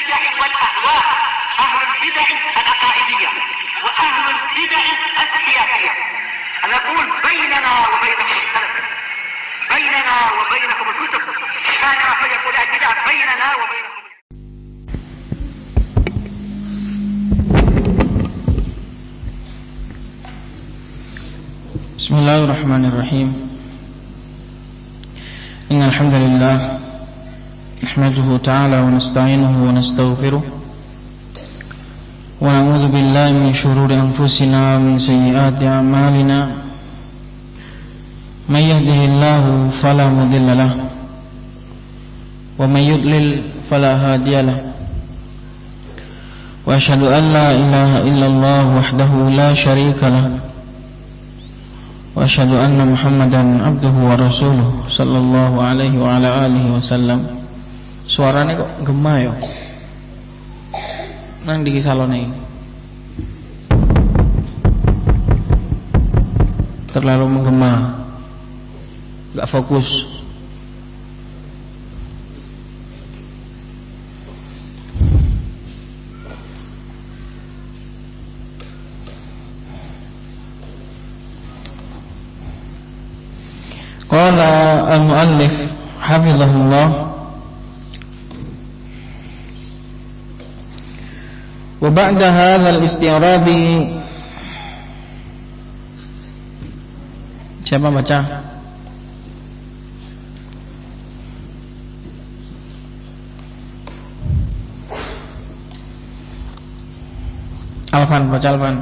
البدع والأهواء، أهل البدع العقائدية وأهل البدع السياسية. نقول بيننا وبينكم السلف، بيننا وبينكم الكتب، كان فيقول البدع بيننا وبينكم. Bismillahirrahmanirrahim. Innal hamdalillah nahmaduhu ta'ala wa nasta'inuhu wa nastaghfiruh wa na'udzu billahi min shururi anfusina wa min sayyiati a'malina. May yahdihillahu fala mudilla lahu wa may yudlil fala hadiya lahu. Wa asyhadu an la ilaha illallah wahdahu la syarika lahu wa asyhadu anna Muhammadan abduhu wa rasuluh sallallahu alaihi wa ala alihi wasallam. Suarane kok gema ya nang di salone terlalu menggema, gak fokus. Qala al-muallif hafizahullah wa ba'da hadha al-isti'rabi. Siapa baca? Alfan, baca Alfan.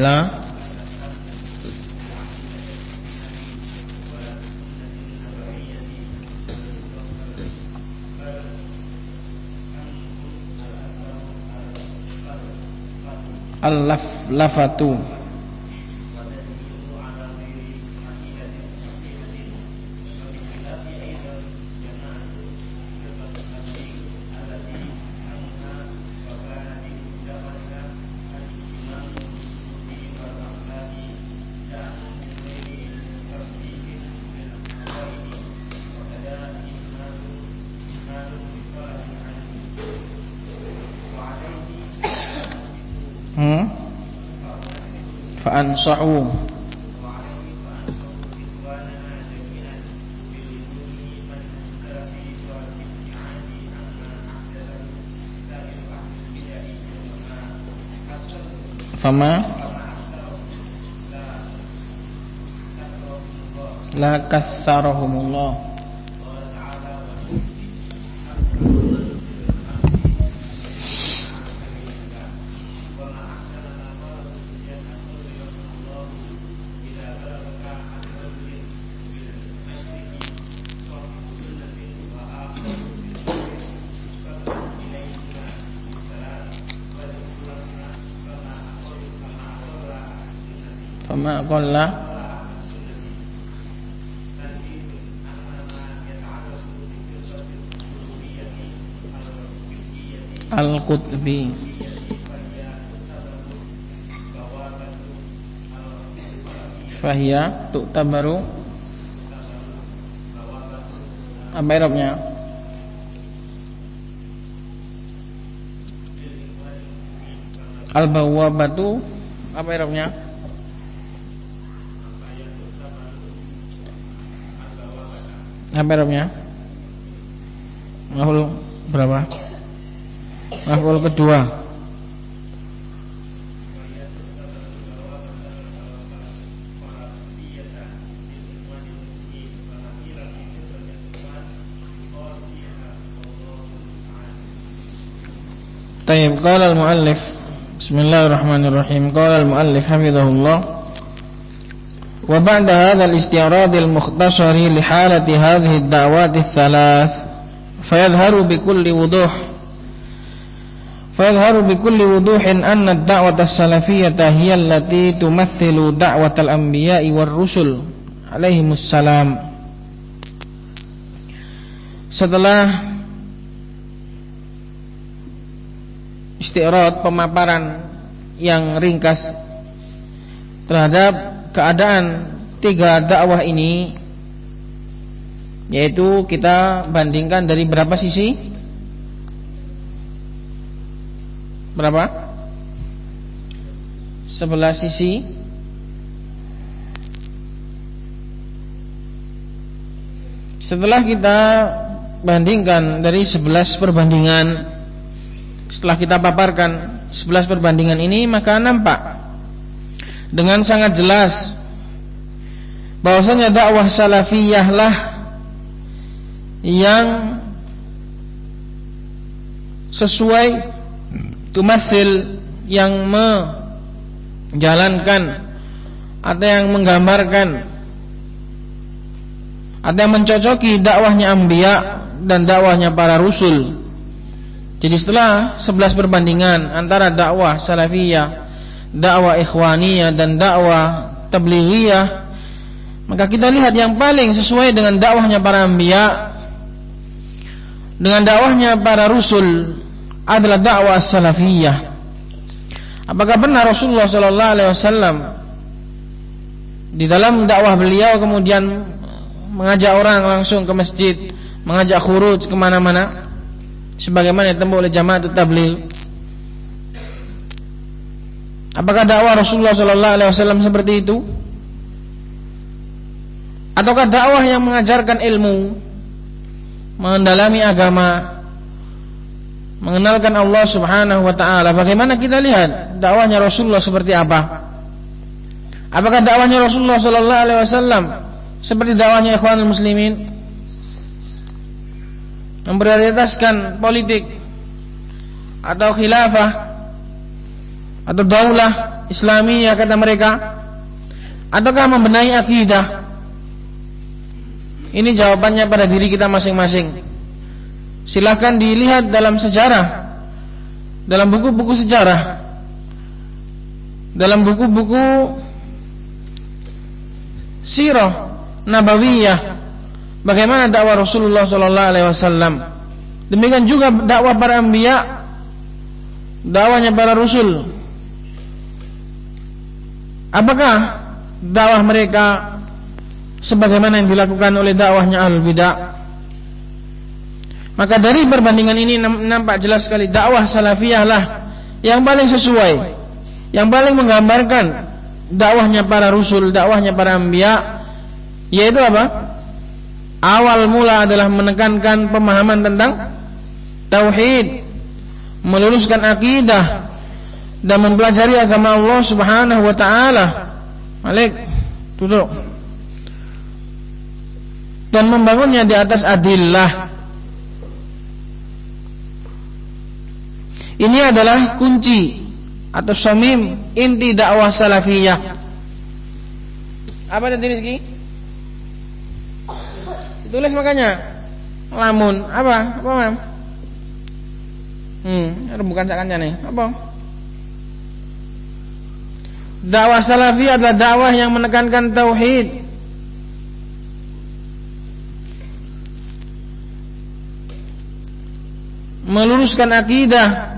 La al-lafatu fa'ansahu fama la kassarahumullah. Fama qalla al-Qutbi fahiya tu'tabaru. Apa i'rabnya? Al-bawwabatu apa i'rabnya? Apa i'rabnya? Maf'ul berapa? Maf'ul kedua. Tayyib, qala al-muallif bismillahirrahmanirrahim. Qala al-muallif hafizahullah Wa ba'da hadzal isti'rad al-mukhtasar li halati hadhihi ad-da'wat ats-thalath fayadhharu bi kulli wuduh anna ad-da'wah as-salafiyyah hiya allati tumaththilu da'wat al-anbiya'i war-rusul alaihimus salam. Setelah isti'rad, pemaparan yang ringkas terhadap keadaan tiga dakwah ini, yaitu kita bandingkan dari berapa sisi? Berapa? 11 sisi. Setelah kita bandingkan dari 11 perbandingan, setelah kita paparkan 11 perbandingan ini, maka nampak dengan sangat jelas bahwasanya dakwah salafiyah lah yang sesuai, tumathil, yang menjalankan atau yang menggambarkan atau yang mencocoki dakwahnya anbiya dan dakwahnya para rasul. Jadi setelah 11 perbandingan antara dakwah salafiyah, dakwah ikhwaniyah dan dakwah tablighiyah, maka kita lihat yang paling sesuai dengan dakwahnya para anbiya, dengan dakwahnya para rasul adalah dakwah salafiyah. Apakah benar Rasulullah sallallahu alaihi wasallam di dalam dakwah beliau kemudian mengajak orang langsung ke masjid, mengajak khuruj kemana-mana sebagaimana ditempuh oleh jamaah tabligh? Apakah dakwah Rasulullah sallallahu alaihi wasallam seperti itu? Ataukah dakwah yang mengajarkan ilmu, mendalami agama, mengenalkan Allah Subhanahu wa taala? Bagaimana kita lihat dakwahnya Rasulullah seperti apa? Apakah dakwahnya Rasulullah sallallahu alaihi wasallam seperti dakwahnya Ikhwanul Muslimin, memprioritaskan politik atau khilafah atau daulah Islamiyah kata mereka, ataukah membenahi akidah? Ini jawabannya pada diri kita masing-masing. Silakan dilihat dalam sejarah, dalam buku-buku sejarah, dalam buku-buku sirah nabawiyah, bagaimana dakwah Rasulullah sallallahu alaihi wasallam. Demikian juga dakwah para anbiya, dakwahnya para rasul. Apakah dakwah mereka sebagaimana yang dilakukan oleh dakwahnya ahlul bidah? Maka dari perbandingan ini nampak jelas sekali dakwah salafiyah lah yang paling sesuai, yang paling menggambarkan dakwahnya para rasul, dakwahnya para anbiya, yaitu apa? Awal mula adalah menekankan pemahaman tentang tauhid, meluruskan akidah dan mempelajari agama Allah Subhanahu wa taala. Malik, duduk. Dan membangunnya di atas adillah. Ini adalah kunci atau shamim inti dakwah salafiyah. Apa tadi Rizki? Tulis makanya. Lamun apa? Apa, Mam? Bukan sakannya nih. Apa? Dakwah salafi adalah dakwah yang menekankan tauhid, meluruskan akidah,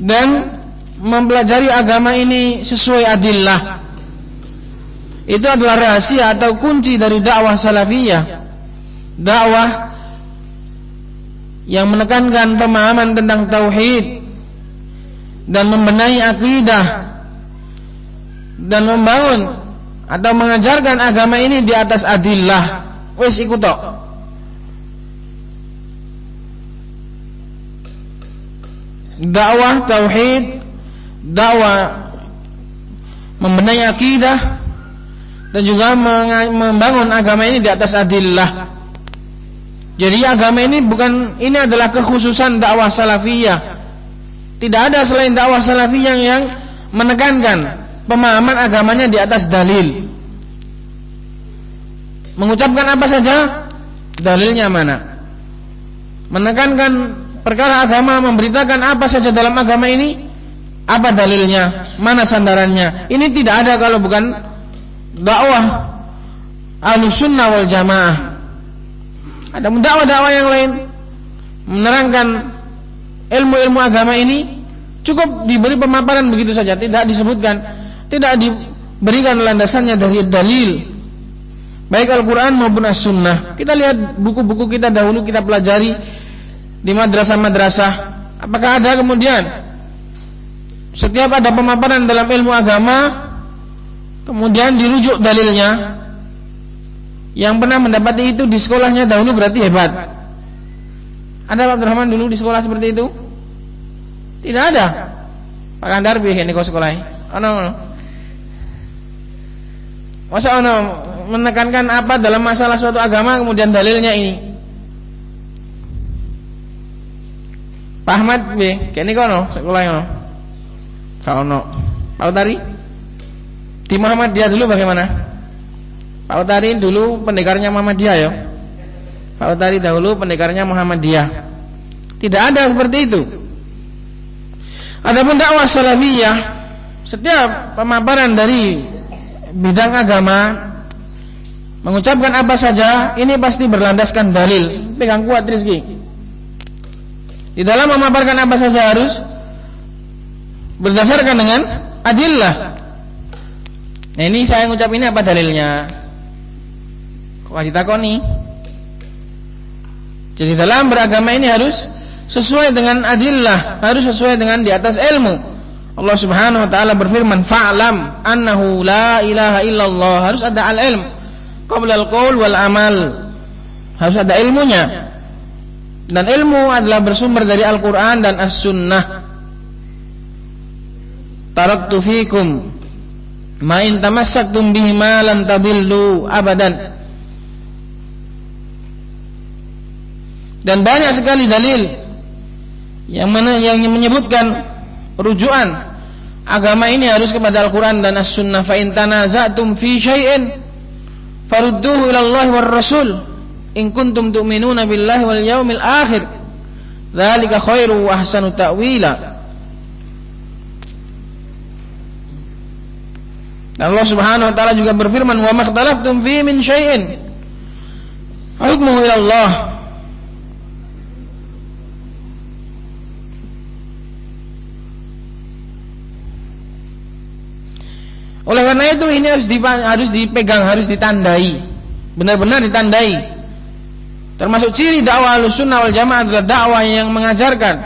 dan mempelajari agama ini sesuai adillah. Itu adalah rahasia atau kunci dari dakwah salafiyah, dakwah yang menekankan pemahaman tentang tauhid dan membenahi akidah dan membangun atau mengajarkan agama ini di atas adillah. Wes ikut tok. Dakwah tauhid, dakwah membenahi akidah dan juga membangun agama ini di atas adillah. Jadi agama ini adalah kekhususan dakwah salafiyah. Tidak ada selain dakwah salafiyah yang menekankan pemahaman agamanya di atas dalil. Mengucapkan apa saja, dalilnya mana. Menekankan perkara agama, memberitakan apa saja dalam agama ini, apa dalilnya, mana sandarannya. Ini tidak ada kalau bukan dakwah Ahlussunnah wal Jamaah. Ada dakwah-dakwah yang lain menerangkan ilmu-ilmu agama ini cukup diberi pemaparan begitu saja, tidak disebutkan, tidak diberikan landasannya dari dalil, baik Al-Quran maupun As-Sunnah. Kita lihat buku-buku kita dahulu, kita pelajari di madrasah-madrasah. Apakah ada kemudian setiap ada pemaparan dalam ilmu agama kemudian dirujuk dalilnya? Yang pernah mendapati itu di sekolahnya dahulu berarti hebat. Ada Pak Abdurrahman dulu di sekolah seperti itu? Tidak ada. Pak Kandar biar ini kau sekolah. Ono. Masa ono menekankan apa dalam masalah suatu agama kemudian dalilnya ini? Pak Ahmad B, kini kau ono sekolah ono. Kau ono. Pak Utari di Muhammadiyah dulu bagaimana? Pak Utari dulu pendekarnya Muhammadiyah ya. Pak Utari dahulu pendekarnya Muhammadiyah. Tidak ada seperti itu. Adapun dakwah salafiyah, setiap pemaparan dari bidang agama, mengucapkan apa saja, ini pasti berlandaskan dalil. Pegang kuat Rizki. Di dalam memaparkan apa saja harus berdasarkan dengan adillah. Nah ini saya ngucap ini apa dalilnya? Kok ditakoni? Jadi dalam beragama ini harus sesuai dengan adillah, harus sesuai dengan di atas ilmu. Allah Subhanahu wa taala berfirman, "Fa'lam annahu la ilaha illallah." Harus ada al-ilm qabla al-qaul wal amal. Harus ada ilmunya. Dan ilmu adalah bersumber dari Al-Qur'an dan As-Sunnah. Taraktu fikum ma in tamassaktum bihi ma lan tadillu abadan. Dan banyak sekali dalil yang menyebutkan rujukan agama ini harus kepada Al-Quran dan As-Sunnah. Fa in tanaza'tum fi syai'in farudduhu ila Allah war Rasul in kuntum tu'minuna billahi wal yaumil akhir. Dzalika khairu wa ahsanu ta'wila. Dan Allah Subhanahu wa taala juga berfirman, "Wa makhtalaftum fi min syai'in hukmuhu ila Allah." Oleh karena itu ini harus dipegang, harus ditandai, benar-benar ditandai. Termasuk ciri dakwah Ahlussunnah wal Jamaah adalah dakwah yang mengajarkan,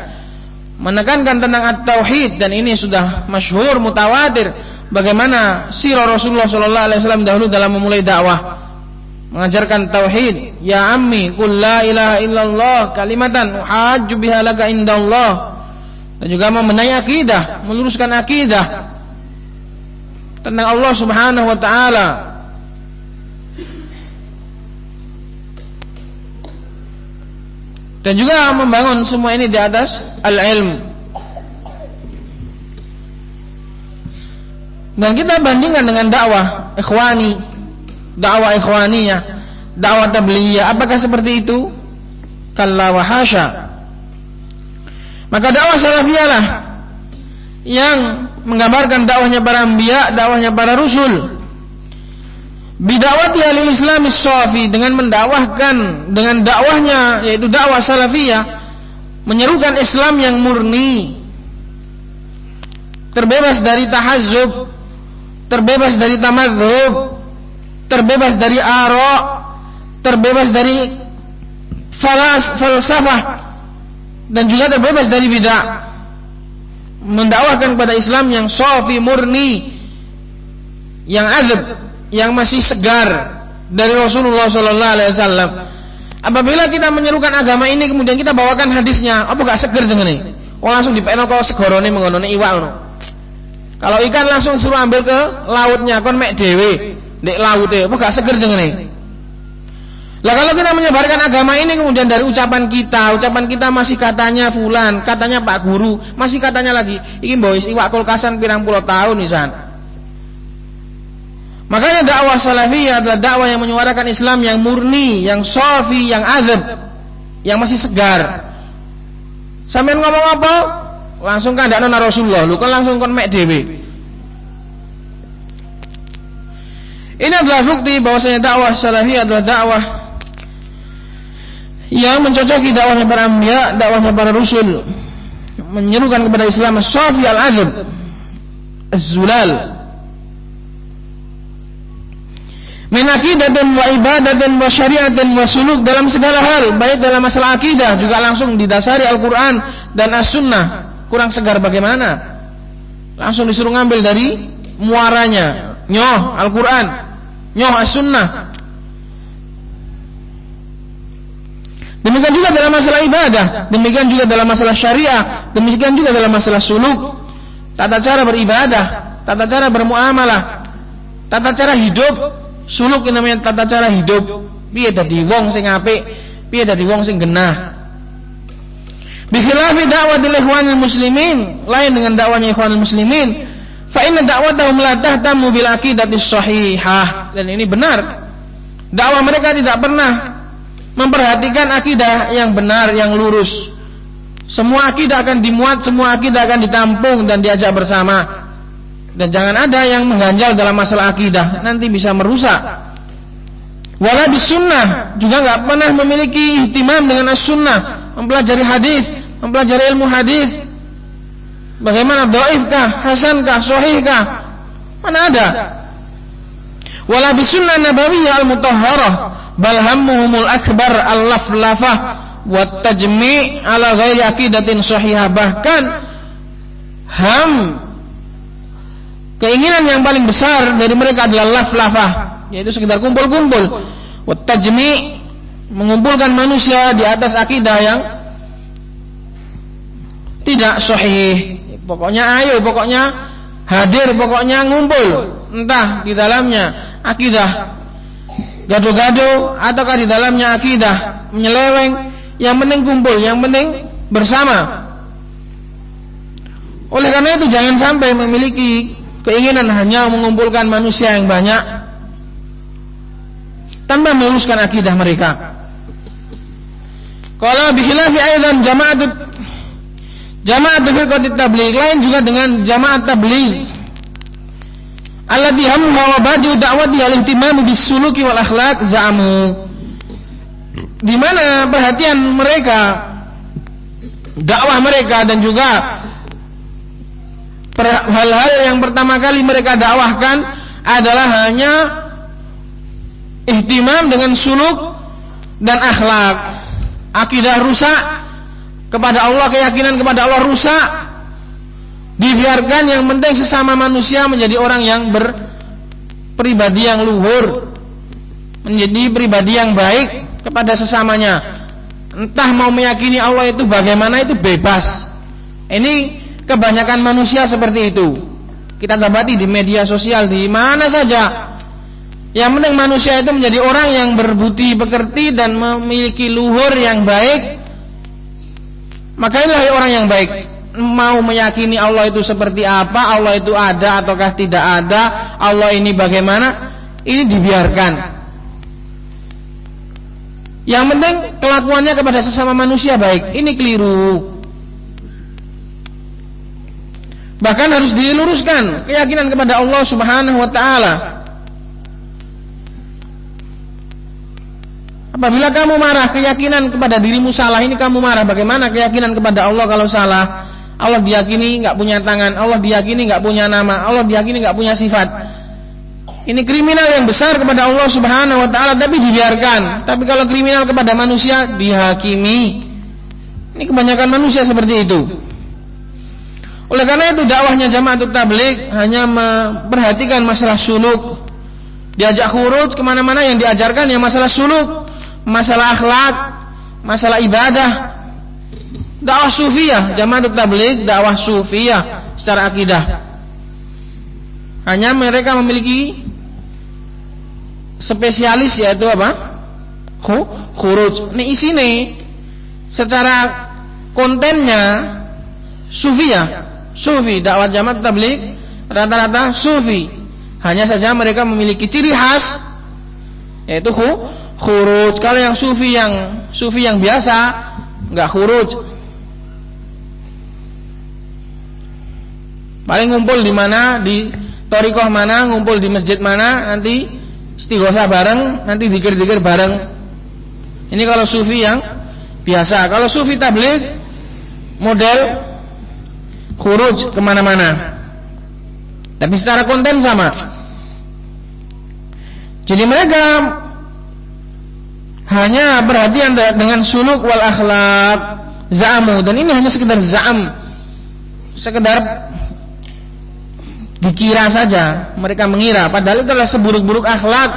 menekankan tentang at-tauhid, dan ini sudah masyhur mutawatir bagaimana sirah Rasulullah sallallahu alaihi wasallam dahulu dalam memulai dakwah, mengajarkan tauhid. Ya ammi qul la ilaha illallah kalimatan uhajju biha laka indallah. Dan juga membenahi akidah, meluruskan akidah tentang Allah Subhanahu wa taala. Dan juga membangun semua ini di atas al-ilm. Dan kita bandingkan dengan dakwah ikhwani, dakwah ikhwaniyah, dakwah tabligiyah, apakah seperti itu? Kalla wa hasya. Maka dakwah salafiyah lah yang menggambarkan dakwahnya para anbiya, dakwahnya para rasul. Bidawati ahli Islam as-safi, dengan mendakwahkan dengan dakwahnya yaitu dakwah salafiyah, menyerukan Islam yang murni, terbebas dari tahazzub, terbebas dari tamadzhub, terbebas dari ara', terbebas dari falsafah, dan juga terbebas dari bid'ah. Mendakwahkan kepada Islam yang safi, murni, yang azab, yang masih segar dari Rasulullah sallallahu alaihi wasallam. Apabila kita menyerukan agama ini kemudian kita bawakan hadisnya, apa gak seger jengene? Oh langsung dipeno kok segorone mengonone iwak ngono. Kalau ikan langsung suruh ambil ke lautnya, kon mek dhewe ndek laute, apa gak seger jengene? Lah kalau kita menyebarkan agama ini kemudian dari ucapan kita masih katanya fulan, katanya Pak Guru, masih katanya lagi, iki boys iwak kulkasan pirang puluh tahun nisan. Makanya dakwah salafiyah adalah dakwah yang menyuarakan Islam yang murni, yang shafi, yang azab, yang masih segar. Sampeyan ngomong apa? Langsung kandakno Rasulullah, lu kan langsung kon mek dhewe. Ini adalah bukti bahwasanya dakwah salafiyah adalah dakwah yang mencocoki dakwahnya para anbiya, dakwahnya para rasul, menyerukan kepada Islam as-safi al-azab, az-zulal. Min aqidatin wa ibadatin wa syariatin wa suluk, dalam segala hal, baik dalam masalah akidah juga langsung didasari Al-Qur'an dan As-Sunnah. Kurang segar bagaimana? Langsung disuruh ngambil dari muaranya, nyoh Al-Qur'an, nyoh As-Sunnah. Demikian juga dalam masalah ibadah, demikian juga dalam masalah syariah, demikian juga dalam masalah suluk, tata cara beribadah, tata cara bermuamalah, tata cara hidup. Suluk yang namanya tata cara hidup. Piye dadi wong sing apik, piye dadi wong sing genah. Bi khilafi da'watil ikhwanil muslimin, lain dengan dakwahnya ikhwanul muslimin, fa inna da'watahum la tahtamu bil aqidatis shahihah. Dan ini benar. Dakwah mereka tidak pernah memperhatikan akidah yang benar, yang lurus. Semua akidah akan dimuat, semua akidah akan ditampung dan diajak bersama. Dan jangan ada yang mengganjal dalam masalah akidah, nanti bisa merusak. Wala bis sunnah, juga enggak pernah memiliki ihtimam dengan as-sunnah, mempelajari hadis, mempelajari ilmu hadis. Bagaimana dhaifkah, hasankah, sahihkah? Mana ada? Wala bis sunnah nabawiyyah al-mutahharah, bal hammuhumul akbar al-laflafah wa tajmi' ala ghairi aqidatin sahihah. Bahkan keinginan yang paling besar dari mereka adalah laflafah, yaitu sekedar kumpul-kumpul. Wa tajmi', mengumpulkan manusia di atas akidah yang tidak sahih. Pokoknya ayo, pokoknya hadir, pokoknya ngumpul. Entah di dalamnya akidah gado-gado ataukah di dalamnya akidah menyeleweng, yang penting kumpul, yang penting bersama. Oleh karena itu jangan sampai memiliki keinginan hanya mengumpulkan manusia yang banyak tanpa meluruskan akidah mereka. Qala bi khilafi aidan jama'atu firqatit tabligh, lain juga dengan jamaah tabligh allati hammuha wa baju da'wati al-ihtimam bis suluki wal akhlaq za'amu, di mana perhatian mereka, dakwah mereka dan juga hal-hal yang pertama kali mereka dakwahkan adalah hanya ihtimam dengan suluk dan akhlak. Akidah rusak kepada Allah, keyakinan kepada Allah rusak, dibiarkan. Yang penting sesama manusia menjadi orang yang berpribadi yang luhur, menjadi pribadi yang baik kepada sesamanya. Entah mau meyakini Allah itu bagaimana, itu bebas. Ini kebanyakan manusia seperti itu. Kita dapati di media sosial, di mana saja. Yang penting manusia itu menjadi orang yang berbudi pekerti dan memiliki luhur yang baik. Maka inilah orang yang baik. Mau meyakini Allah itu seperti apa, Allah itu ada ataukah tidak ada, Allah ini bagaimana, ini dibiarkan. Yang penting kelakuannya kepada sesama manusia baik. Ini keliru. Bahkan harus diluruskan keyakinan kepada Allah Subhanahu wa ta'ala. Apabila kamu marah, keyakinan kepada dirimu salah, ini kamu marah. Bagaimana keyakinan kepada Allah kalau salah? Allah diyakini enggak punya tangan, Allah diyakini enggak punya nama, Allah diyakini enggak punya sifat. Ini kriminal yang besar kepada Allah Subhanahu wa ta'ala, tapi dibiarkan. Tapi kalau kriminal kepada manusia, dihakimi. Ini kebanyakan manusia seperti itu. Oleh karena itu dakwahnya Jama'atut Tabligh hanya memperhatikan masalah suluk. Diajak khuruj kemana-mana yang diajarkan yang masalah suluk, masalah akhlak, masalah ibadah. Dakwah sufiyah, Jama'atut Tabligh dakwah sufiyah secara akidah. Hanya mereka memiliki spesialis, yaitu apa? khuruj. Ini isine secara kontennya sufi ya. Sufi, dakwah jamaah tabligh rata-rata sufi. Hanya saja mereka memiliki ciri khas yaitu khuruj. Kalau yang sufi yang biasa enggak khuruj. Paling ngumpul di mana, di thariqah mana, ngumpul di masjid mana, nanti istighosah bareng, nanti zikir-zikir bareng. Ini kalau sufi yang biasa. Kalau sufi tabligh model khuruj kemana-mana, tapi secara konten sama. Jadi mereka hanya perhatian dengan suluk wal akhlak, za'amu, dan ini hanya sekedar za'am, sekedar dikira saja. Mereka mengira, padahal itu adalah seburuk-buruk akhlak,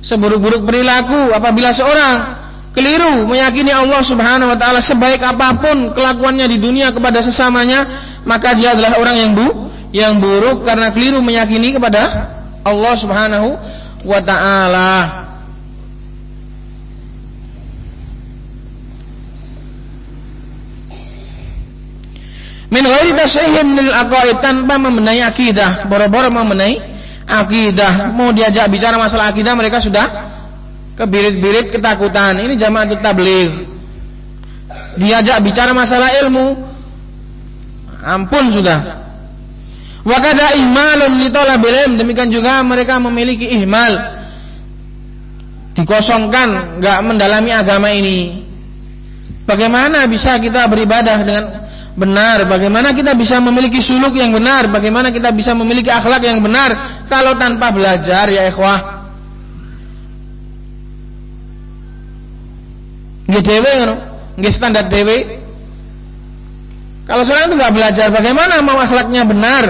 seburuk-buruk perilaku. Apabila seorang keliru meyakini Allah Subhanahu wa taala, sebaik apapun kelakuannya di dunia kepada sesamanya, maka dia adalah orang yang buruk karena keliru meyakini kepada Allah Subhanahu wa taala. Min ghairi tashihin lil aqaid, tanpa membenahi akidah, boro-boro membenahi akidah. Mau diajak bicara masalah akidah mereka sudah kebirit-birit ketakutan. Ini jamaah tabligh. Diajak bicara masalah ilmu, ampun sudah. Wa kada ihmalun li talabil ilm, demikian juga mereka memiliki ihmal, dikosongkan, enggak mendalami agama ini. Bagaimana bisa kita beribadah dengan benar? Bagaimana kita bisa memiliki suluk yang benar? Bagaimana kita bisa memiliki akhlak yang benar kalau tanpa belajar, ya ikhwah? Nggih dhewe ngono, nggih standar dhewe. Kalau seorang itu enggak belajar, bagaimana mau akhlaknya benar?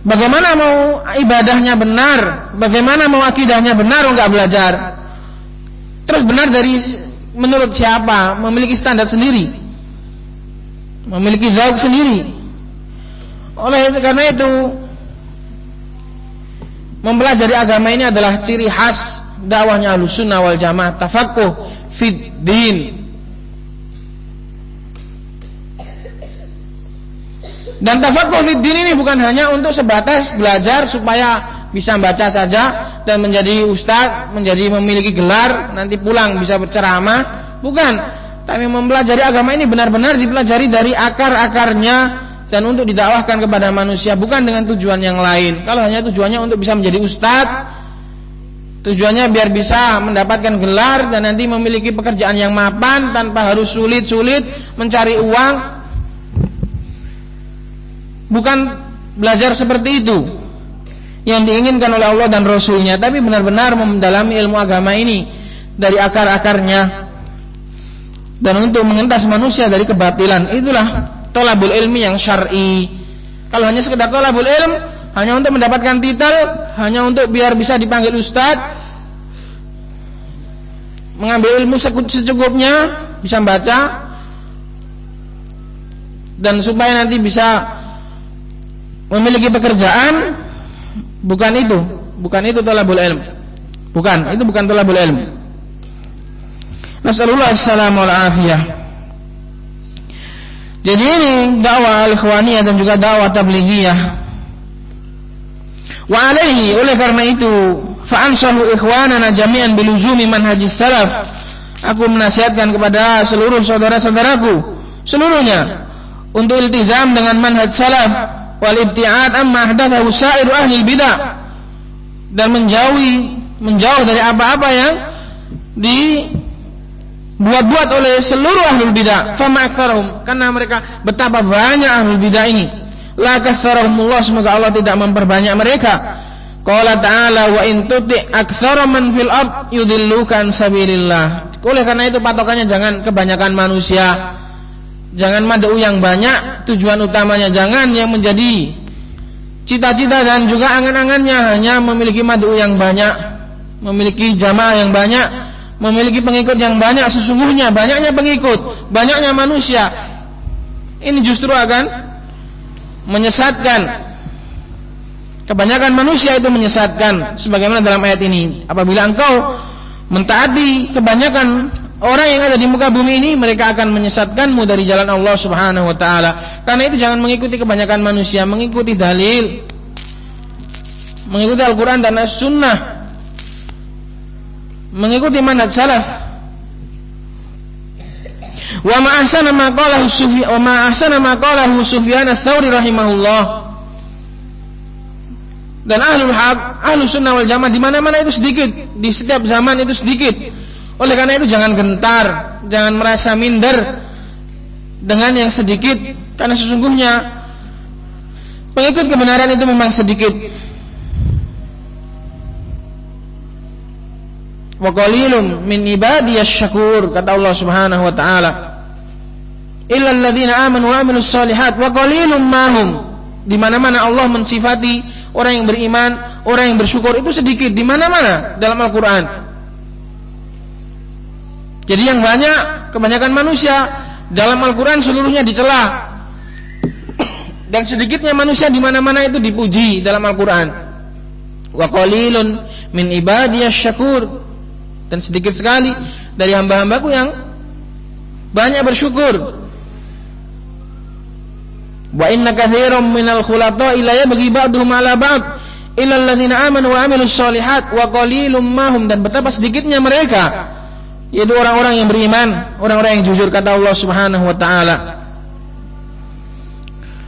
Bagaimana mau ibadahnya benar? Bagaimana mau akidahnya benar kalau enggak belajar? Terus benar dari menurut siapa? Memiliki standar sendiri, memiliki zauq sendiri. Oleh karena itu, mempelajari agama ini adalah ciri khas dakwahnya Ahlussunnah wal Jamaah, tafaqquh fid din. Dan tafaqquh fid din ini bukan hanya untuk sebatas belajar supaya bisa baca saja dan menjadi ustaz, menjadi memiliki gelar, nanti pulang bisa berceramah, bukan. Tapi mempelajari agama ini benar-benar dipelajari dari akar-akarnya dan untuk didakwahkan kepada manusia, bukan dengan tujuan yang lain. Kalau hanya tujuannya untuk bisa menjadi ustaz, tujuannya biar bisa mendapatkan gelar dan nanti memiliki pekerjaan yang mapan tanpa harus sulit-sulit mencari uang, bukan belajar seperti itu yang diinginkan oleh Allah dan Rasulnya, tapi benar-benar mendalami ilmu agama ini dari akar-akarnya dan untuk mengentas manusia dari kebatilan. Itulah thalabul ilmi yang syar'i. Kalau hanya sekedar thalabul ilm, hanya untuk mendapatkan titel, hanya untuk biar bisa dipanggil ustaz, mengambil ilmu secukupnya, bisa baca, dan supaya nanti bisa memiliki pekerjaan, bukan itu thalabul ilm. Itu bukan thalabul ilm. Nasallallahu assalamu wal afiyah. Jadi ini dakwah al-ikhwaniyah dan juga dakwah tablighiyah. Wa alaihi, oleh karena itu, fa ansahu ikhwanana jami'an biluzumi manhajis salaf. Aku menasihatkan kepada seluruh saudara-saudaraku seluruhnya untuk iltizam dengan manhaj salaf wal ibti'ad amma ahdathahu sa'iru ahli bidah, dan menjauh dari apa-apa yang dibuat-buat oleh seluruh ahlul bidah. Fama aktsarhum, karena mereka betapa banyak ahlul bidah ini. La katsarahumullah, semoga Allah tidak memperbanyak mereka. Qala ta'ala wa in tuti' aktsara man fil ard yudilluka an sabilillah. Oleh karena itu patokannya jangan kebanyakan manusia, jangan mad'u yang banyak, tujuan utamanya jangan yang menjadi cita-cita dan juga angan-angannya hanya memiliki mad'u yang banyak, memiliki jamaah yang banyak, memiliki pengikut yang banyak. Sesungguhnya banyaknya pengikut, banyaknya manusia, ini justru akan menyesatkan. Kebanyakan manusia itu menyesatkan, sebagaimana dalam ayat ini. Apabila engkau mentaati kebanyakan orang yang ada di muka bumi ini, mereka akan menyesatkanmu dari jalan Allah Subhanahu wa taala. Karena itu jangan mengikuti kebanyakan manusia, mengikuti dalil, mengikuti Al-Qur'an dan As-Sunnah, mengikuti manhaj salaf. Wa ma ahsana ma qalahu Sufyan ats-Tsauri rahimahullah. Dan ahlul haq, ahlus sunnah wal jamaah di mana-mana itu sedikit, di setiap zaman itu sedikit. Oleh karena itu jangan gentar, jangan merasa minder dengan yang sedikit, karena sesungguhnya pengikut kebenaran itu memang sedikit. Wa qalilum min ibadiyasy syakur, kata Allah Subhanahu wa taala. Illal ladzina amanu wa amilus shalihat wa qalilum mahum. Di mana-mana Allah mensifati orang yang beriman, orang yang bersyukur itu sedikit di mana-mana dalam Al-Qur'an. Jadi yang banyak, kebanyakan manusia dalam Al-Qur'an seluruhnya dicela. Dan sedikitnya manusia di mana-mana itu dipuji dalam Al-Qur'an. Wa qalilun min ibadiyasy syakur. Dan sedikit sekali dari hamba-hambaku yang banyak bersyukur. Wa inna katsiran minal khulata'i la yabghi ba'dhum 'ala ba'd illa alladziina aamanu wa 'amilus shalihat wa qalilum mahum. Dan betapa sedikitnya mereka, yaitu orang-orang yang beriman, orang-orang yang jujur, kata Allah Subhanahu wa taala.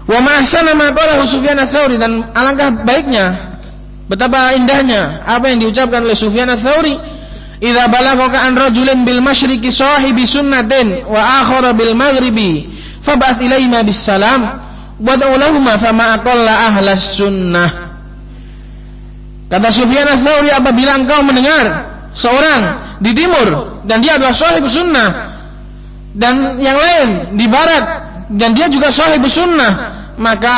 Wa ma ahsana ma qalahu Sufyan ats-Tsauri. Dan alangkah baiknya, betapa indahnya apa yang diucapkan oleh Sufyan ats-Tsauri. Idza balaghaka an rajulin bil masyriqi sahibi sunnatin wa akhara bil maghribi fab'ats ilaihima bis salam wad'u lahumma fama aqalla ahlas sunnah. Kata Sufyan ats-Tsauri, apabila engkau mendengar seorang di timur dan dia adalah sahib sunnah, dan yang lain di barat dan dia juga sahib sunnah, maka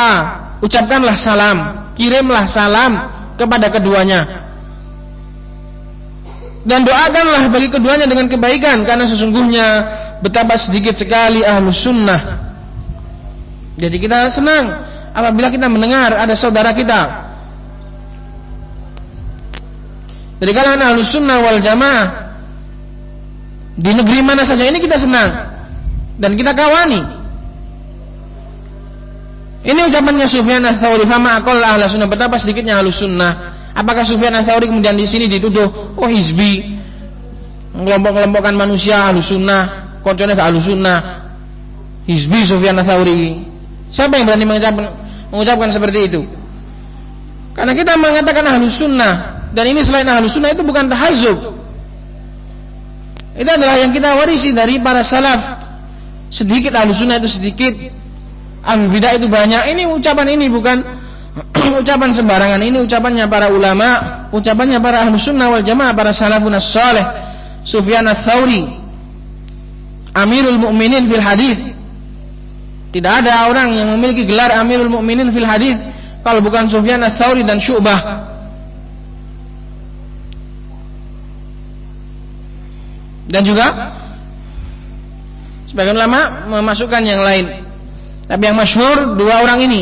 ucapkanlah salam, kirimlah salam kepada keduanya, dan doakanlah bagi keduanya dengan kebaikan, karena sesungguhnya betapa sedikit sekali ahlus sunnah. Jadi kita senang apabila kita mendengar ada saudara kita dari kalangan ahlus sunnah wal jamaah di negeri mana saja, ini kita senang dan kita kawani. Ini ucapannya Sufyan ats-Tsauri, fama aqalla ahlus sunnah, betapa sedikitnya ahlus sunnah. Apakah Sufyan ats-Tsauri kemudian di sini dituduh hizbi, mengelompok-kelompokkan manusia ahlus sunnah, koncone ke ahlus sunnah, hizbi Sufyan ats-Tsauri? Siapa yang berani mengucapkan seperti itu? Karena kita mengatakan ahlus sunnah, dan ini selain ahlus sunnah itu bukan tahazzub. Itu adalah yang kita warisi dari para salaf. Sedikit ahlus sunnah itu sedikit, ahlul bidah itu banyak. Ini ucapan ini bukan ucapan sembarangan, ini ucapannya para ulama, ucapannya para ahlus sunnah wal jamaah, para salafun as-salih. Sufyan ats-Tsauri, Amirul Mukminin fil hadis. Tidak ada orang yang memiliki gelar Amirul Mukminin fil hadis kalau bukan Sufyan ats-Tsauri dan Syu'bah. Dan juga sebagian ulama memasukkan yang lain. Tapi yang masyhur dua orang ini,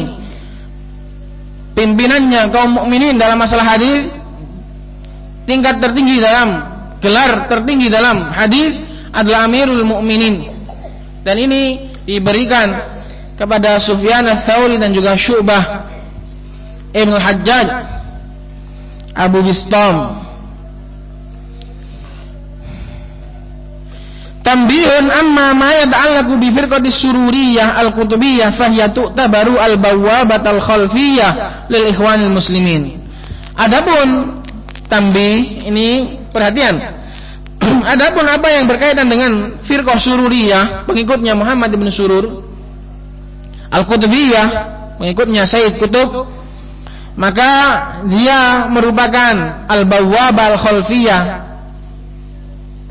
pimpinannya kaum mukminin dalam masalah hadis, tingkat tertinggi dalam gelar tertinggi dalam hadis adalah Amirul Mukminin. Dan ini diberikan kepada Sufyan ats-Tsauri dan juga Syu'bah Ibnu Hajjaj Abu Bistam. Tambihun amma ma yata'allaqu bi firqatis sururiyah al-qutubiyah fahiya tu'tabaru al-bawwabatal khalfiyah lil ikhwanil muslimin. Adapun tambih, ini perhatian. Adapun apa yang berkaitan dengan firqah sururiyah, pengikutnya Muhammad bin Surur, al-qutubiyah, pengikutnya Sayyid Qutb, maka dia merupakan al-bawwabah al-khalfiyah.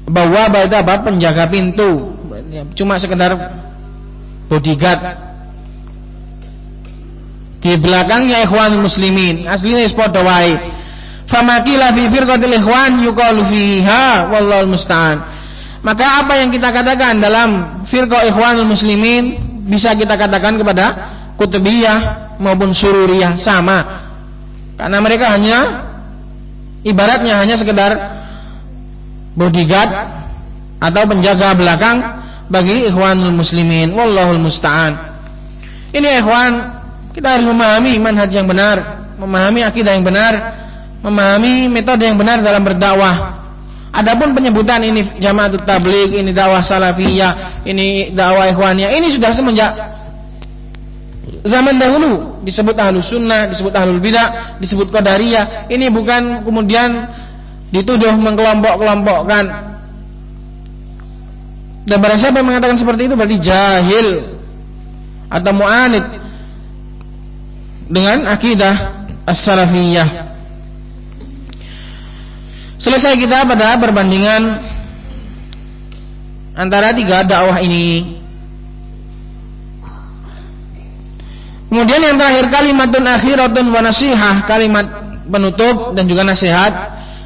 Bawwabah itu apa? Penjaga pintu, cuma sekedar bodyguard di belakangnya ikhwanul muslimin. Aslinya padha wae. Famakila fi firqatil ikhwan yuqalu fiha wallahul musta'an. Maka apa yang kita katakan dalam firqah ikhwanul muslimin bisa kita katakan kepada Qutbiyah maupun Sururiyah, sama. Karena mereka hanya ibaratnya hanya sekedar bodyguard atau penjaga belakang bagi ikhwanul muslimin. Wallahul musta'an. Ini ikhwan, kita harus memahami manhaj yang benar, memahami akidah yang benar, memahami metode yang benar dalam berdakwah. Adapun penyebutan ini Jama'atut Tabligh, ini dakwah salafiyah, ini dakwah ikhwaniyah, ini sudah semenjak zaman dahulu disebut ahlus sunnah, disebut ahlul bidah, disebut qadariyah. Ini bukan kemudian dituduh mengkelompok-kelompokkan. Dan barang siapa yang mengatakan seperti itu berarti jahil atau mu'anid dengan akidah as-salafiyah. Selesai kita pada perbandingan antara tiga dakwah ini. Kemudian yang terakhir kalimatun akhiratun wa nasihah, kalimat penutup dan juga nasihat.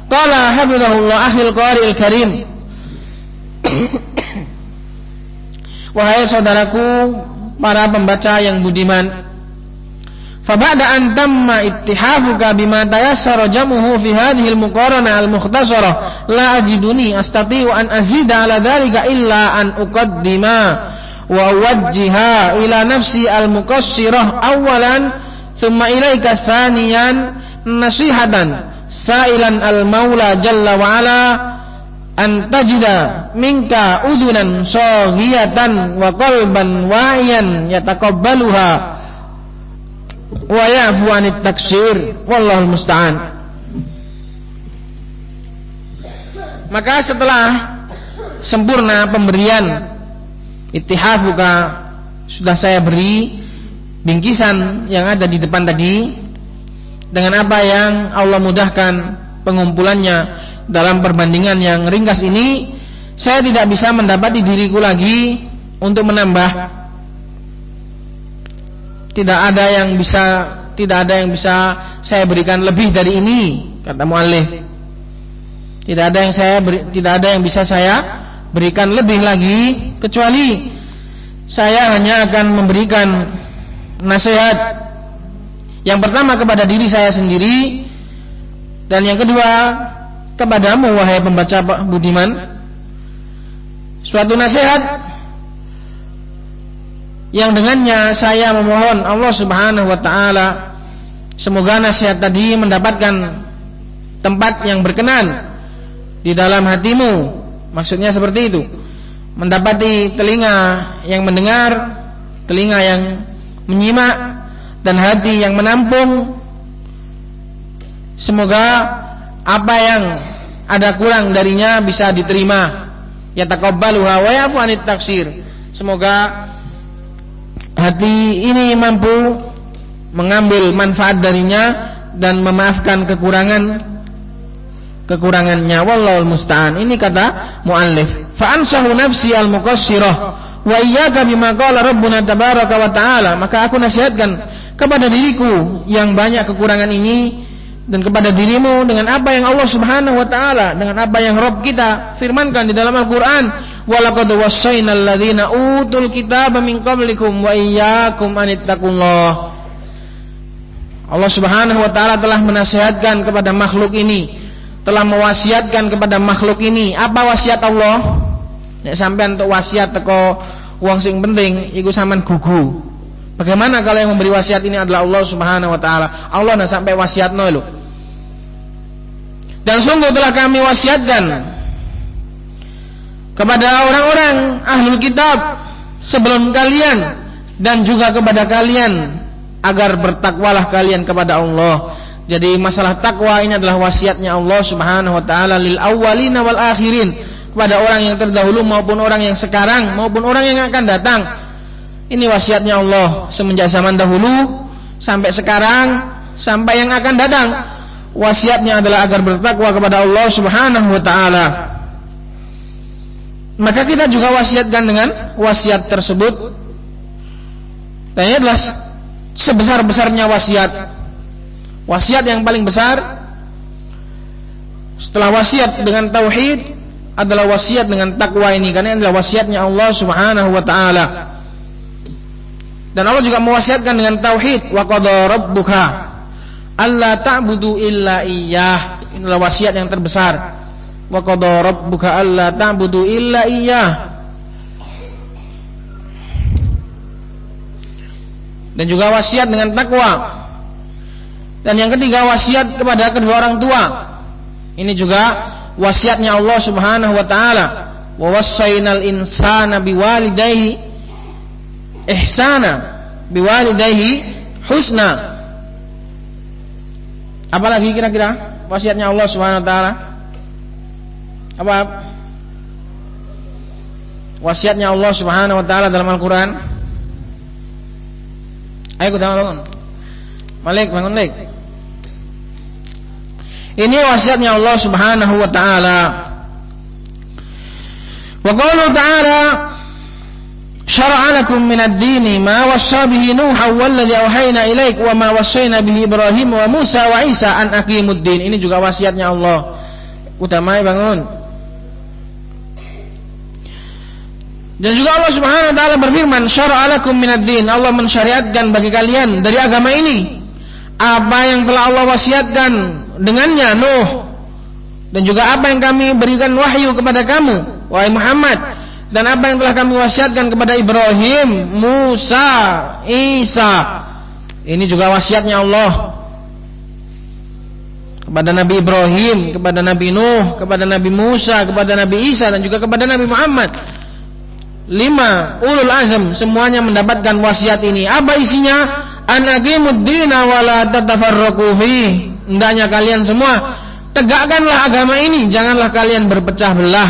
Qala hafizahullah akhil qari'il karim. Wahai saudaraku para pembaca yang budiman, fa ba'da an tamma ittihafuka bima tayassara jamuhu fi hadhihi al-muqaranah al-mukhtasarah la ajiduni astati'u an azida ala dhalika illa an uqaddima wa uwajjiha ila nafsi al-muqassirah awalan thumma ilaika thaniyan nasihatan sa'ilan al-maula jalla wa ala an tajida minka udhunan saghiyatan wa qalban wa'iyan yataqabbaluha wa ya'fu 'anit taksir wallahul musta'an. Maka setelah sempurna pemberian ittihafuka, sudah saya beri bingkisan yang ada di depan tadi dengan apa yang Allah mudahkan pengumpulannya dalam perbandingan yang ringkas ini, saya tidak bisa mendapati diriku lagi untuk menambah. Tidak ada yang bisa saya berikan lebih dari ini, kata muallif. Tidak ada yang bisa saya berikan lebih lagi, kecuali saya hanya akan memberikan nasihat. Yang pertama kepada diri saya sendiri, dan yang kedua kepadamu wahai pembaca budiman, suatu nasihat yang dengannya saya memohon Allah Subhanahu wa taala semoga nasihat tadi mendapatkan tempat yang berkenan di dalam hatimu. Maksudnya seperti itu, mendapati telinga yang mendengar, telinga yang menyimak, dan hati yang menampung. Semoga apa yang ada kurang darinya bisa diterima, yataqabbaluha wa ya'fu 'anit taksir. Semoga hati ini mampu mengambil manfaat darinya dan memaafkan kekurangannya. Wallahul musta'an. Ini kata muallif. Fa ansahu nafsi al-muqassirah wa iyyaka bima qala rabbuna tabaraka wa ta'ala. Maka aku nasihatkan kepada diriku yang banyak kekurangan ini, dan kepada dirimu dengan apa yang Allah Subhanahu wa taala, dengan apa yang Rabb kita firmankan di dalam Al-Qur'an, walaqad wassaynal ladzina utul kitaba min qablikum wa iyyakum anittaqullah. Allah Subhanahu wa taala telah menasihatkan kepada makhluk ini, telah mewasiatkan kepada makhluk ini. Apa wasiat Allah? Nek sampean untuk wasiat teko wong sing penting iku sampean gugu. Bagaimana kalau yang memberi wasiat ini adalah Allah Subhanahu wa taala? Allah nak sampai wasiatno lho. Dan sungguh telah kami wasiatkan kepada orang-orang ahlul kitab sebelum kalian dan juga kepada kalian agar bertakwalah kalian kepada Allah. Jadi masalah takwa ini adalah wasiatnya Allah Subhanahu wa taala lil awwalina wal akhirin, kepada orang yang terdahulu maupun orang yang sekarang maupun orang yang akan datang. Ini wasiatnya Allah semenjak zaman dahulu sampai sekarang sampai yang akan datang. Wasiatnya adalah agar bertakwa kepada Allah Subhanahu wa taala. Maka kita juga wasiatkan dengan wasiat tersebut. Dan ini adalah sebesar-besarnya wasiat. Wasiat yang paling besar setelah wasiat dengan tauhid adalah wasiat dengan takwa ini, karena ini adalah wasiatnya Allah Subhanahu wa taala. Dan Allah juga mewasiatkan dengan tauhid, wa qadha rabbuka alla ta'budu illa iyyah. Inilah wasiat yang terbesar. wa qada rabbuka alla ta'budu illa iyyah. Dan juga wasiat dengan takwa. Dan yang ketiga, wasiat kepada kedua orang tua. Ini juga wasiatnya Allah Subhanahu wa taala. Wa wassaynal insana biwalidayhi ihsana, biwalidayhi husna. Apalagi kira-kira wasiatnya Allah Subhanahu wa taala? Apa? Wasiatnya Allah Subhanahu wa taala dalam Al-Qur'an. Ayo kita bangun. Malik, bangun Malik. Ini wasiatnya Allah Subhanahu wa taala. Wa qala ta'ala syara'a lakum minad dini ma wassa bihi Nuha walladzi awhayna ilaik wa ma wassayna bihi Ibrahim wa Musa wa Isa an aqimuddin. Ini juga wasiatnya Allah. Utamai bangun. Dan juga Allah Subhanahu wa taala berfirman, syara'a lakum minad din. Allah mensyariatkan bagi kalian dari agama ini apa yang telah Allah wasiatkan dengannya Nuh, dan juga apa yang kami berikan wahyu kepada kamu wahai Muhammad, dan apa yang telah kami wasiatkan kepada Ibrahim, Musa, Isa. Ini juga wasiatnya Allah kepada Nabi Ibrahim, kepada Nabi Nuh, kepada Nabi Musa, kepada Nabi Isa, dan juga kepada Nabi Muhammad. 5 ulul azm semuanya mendapatkan wasiat ini. Apa isinya? An aqimuddina wa la tatafarraqu fihi. Hendaknya kalian semua tegakkanlah agama ini, janganlah kalian berpecah belah.